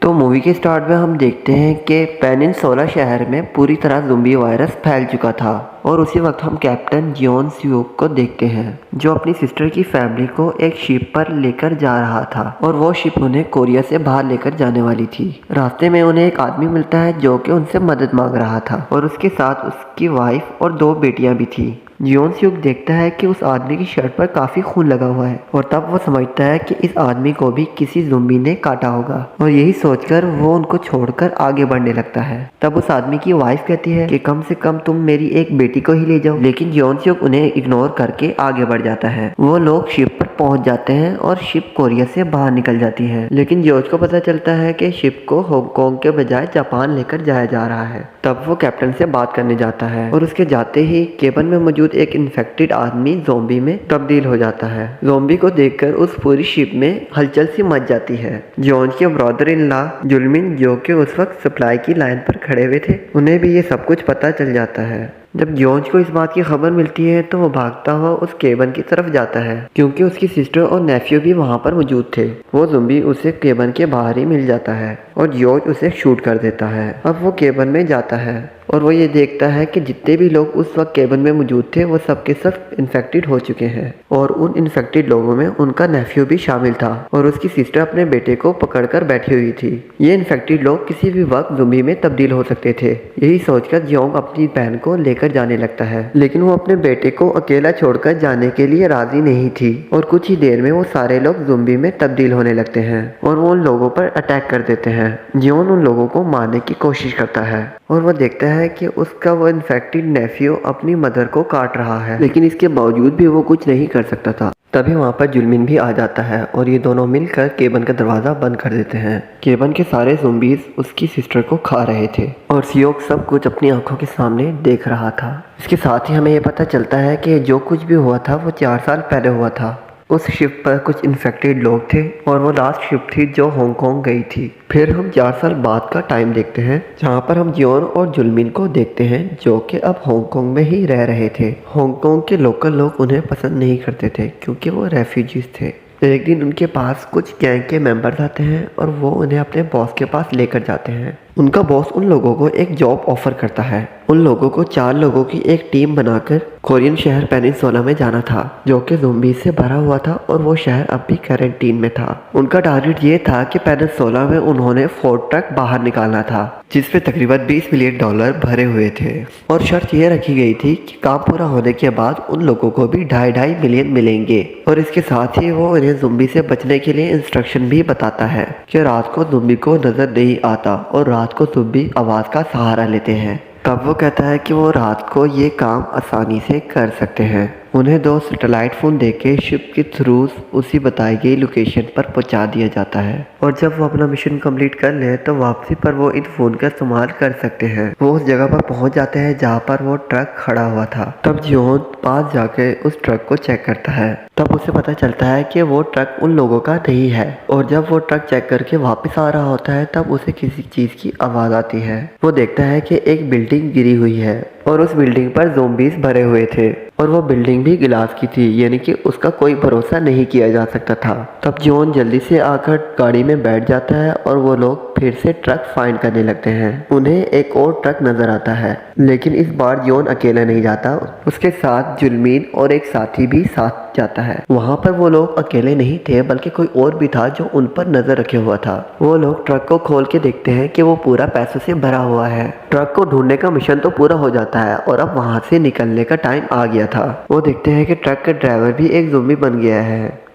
तो मूवी के स्टार्ट में हम देखते हैं कि पेनिनसुला शहर में पूरी तरह ज़ोंबी वायरस फैल चुका था और उसी वक्त हम कैप्टन जियोन स्यूक को देखते हैं जो अपनी सिस्टर की फैमिली को एक शिप पर लेकर जा रहा था और वो शिप उन्हें कोरिया से बाहर लेकर जाने वाली थी। रास्ते में उन्हें एक आदमी मिलता है जो कि उनसे मदद मांग रहा था और उसके साथ उसकी वाइफ और 2 बेटियां भी थी। जियोन स्यूक देखता है कि उस आदमी की शर्ट पर काफी खून लगा हुआ है और तब वो समझता है कि इस आदमी को भी किसी ज़ोंबी ने काटा होगा और यही सोचकर वो उनको छोड़कर आगे बढ़ने लगता है। तब उस आदमी की वाइफ कहती है कि कम से कम तुम मेरी एक बेटी को ही ले जाओ, लेकिन जियोन स्यूक उन्हें इग्नोर करके आगे बढ़ जाता है। वो लोग शिप पर पहुंच जाते हैं और शिप कोरिया से बाहर निकल जाती है, लेकिन जियोन को पता चलता है कि शिप को हांगकांग के बजाय जापान लेकर जाया जा रहा है। तब वो कैप्टन से बात करने जाता है और उसके जाते ही केबिन में मौजूद एक इन्फेक्टेड आदमी ज़ोंबी में तब्दील हो जाता है। ज़ोंबी को देखकर उस पूरी शिप में हलचल सी मच जाती है। जॉन के ब्रदर इन लॉ जुलमिन जो कि उस वक्त सप्लाई की लाइन पर खड़े हुए थे, उन्हें भी ये सब कुछ पता चल जाता है। जब जॉर्ज को इस बात की खबर मिलती है तो वो भागता हुआ उस केबिन की तरफ जाता है क्योंकि उसकी सिस्टर और नेफ्यू भी वहाँ पर मौजूद थे। वो ज़ोंबी उसे केबिन के बाहर ही मिल जाता है और जॉर्ज उसे शूट कर देता है। अब वो केबिन में जाता है और वो ये देखता है कि जितने भी लोग उस वक्त केबिन में मौजूद थे वो सब के सब इन्फेक्टेड हो चुके हैं और उन इन्फेक्टेड लोगों में उनका नेफ्यू भी शामिल था और उसकी सिस्टर अपने बेटे को पकड़कर बैठी हुई थी। ये इन्फेक्टेड लोग किसी भी वक्त ज़ोंबी में तब्दील हो सकते थे। यही सोचकर जियोंग अपनी बहन को लेकर जाने लगता है, लेकिन वो अपने बेटे को अकेला छोड़कर जाने के लिए राजी नहीं थी और कुछ ही देर में वो सारे लोग ज़ोंबी में तब्दील होने लगते हैं और वो उन लोगों पर अटैक कर देते हैं। जियोन उन लोगों को मारने की कोशिश करता है और वो देखता है कि उसका वो इन्फेक्टेड नेफ्यू अपनी मदर को काट रहा है, लेकिन इसके बावजूद भी वो कुछ नहीं कर सकता था। तभी वहाँ पर जुलमिन भी आ जाता है और ये दोनों मिलकर केबिन का दरवाज़ा बंद कर देते हैं। केबिन के सारे ज़ोंबीज उसकी सिस्टर को खा रहे थे और सियोक सब कुछ अपनी आंखों के सामने देख रहा था। इसके साथ ही हमें ये पता चलता है कि जो कुछ भी हुआ था वो 4 साल पहले हुआ था। उस शिप पर कुछ इन्फेक्टेड लोग थे और वो लास्ट शिप थी जो हांगकांग गई थी। फिर हम 4 साल बाद का टाइम देखते हैं जहाँ पर हम जियोन और जुलमिन को देखते हैं जो कि अब हांगकांग में ही रह रहे थे। हांगकांग के लोकल लोग उन्हें पसंद नहीं करते थे क्योंकि वो रेफ्यूजीज थे। एक दिन उनके पास कुछ गैंग के मेंबर्स आते हैं और वो उन्हें अपने बॉस के पास लेकर जाते हैं। उनका बॉस उन लोगों को एक जॉब ऑफर करता है। उन लोगों को 4 लोगों की एक टीम बनाकर कोरियन शहर पेनिनसुला में जाना था जो कि ज़ोंबी से भरा हुआ था और वो शहर अब भी क्वारंटीन में था। उनका टारगेट ये था कि पेनिनसुला में उन्होंने 4 ट्रक बाहर निकालना था जिसपे तकरीबन $20 मिलियन भरे हुए थे और शर्त ये रखी गई थी कि काम पूरा होने के बाद उन लोगों को भी 2.5 मिलियन मिलेंगे। और इसके साथ ही वो उन्हें ज़ोंबी से बचने के लिए इंस्ट्रक्शन भी बताता है कि रात को ज़ोंबी को नजर नहीं आता और रात को ज़ोंबी आवाज़ का सहारा लेते हैं। तब वो कहता है कि वो रात को ये काम आसानी से कर सकते हैं। उन्हें 2 सैटेलाइट फ़ोन देके शिप के थ्रू उसी बताई गई लोकेशन पर पहुंचा दिया जाता है और जब वो अपना मिशन कंप्लीट कर ले तो वापसी पर वो इन फ़ोन का इस्तेमाल कर सकते हैं। वो उस जगह पर पहुंच जाते हैं जहाँ पर वो ट्रक खड़ा हुआ था। तब जियोन पास जाके उस ट्रक को चेक करता है। तब उसे पता चलता है कि वो ट्रक उन लोगों का नहीं है और जब वो ट्रक चेक करके वापस आ रहा होता है तब उसे किसी चीज़ की आवाज़ आती है। वो देखता है कि एक बिल्डिंग गिरी हुई है और उस बिल्डिंग पर ज़ोंबीज भरे हुए थे और वो बिल्डिंग भी गिलास की थी, यानी कि उसका कोई भरोसा नहीं किया जा सकता था। तब जॉन जल्दी से आकर गाड़ी में बैठ जाता है और वो लोग फिर से ट्रक फाइंड करने लगते हैं। उन्हें एक और ट्रक नजर आता है, लेकिन इस बार जॉन अकेला नहीं जाता, उसके साथ जुलमीन और एक साथी भी साथ जाता है। वहाँ पर वो लोग अकेले नहीं थे बल्कि कोई और भी था जो उन पर नजर रखे हुआ था। वो लोग ट्रक को खोल के देखते हैं कि वो पूरा पैसों से भरा हुआ है। ट्रक को ढूंढने का मिशन तो पूरा हो जाता है और अब वहाँ से निकलने का टाइम आ गया था। वो देखते हैं कि ट्रक का ड्राइवर भी एक ज़ोंबी बन गया है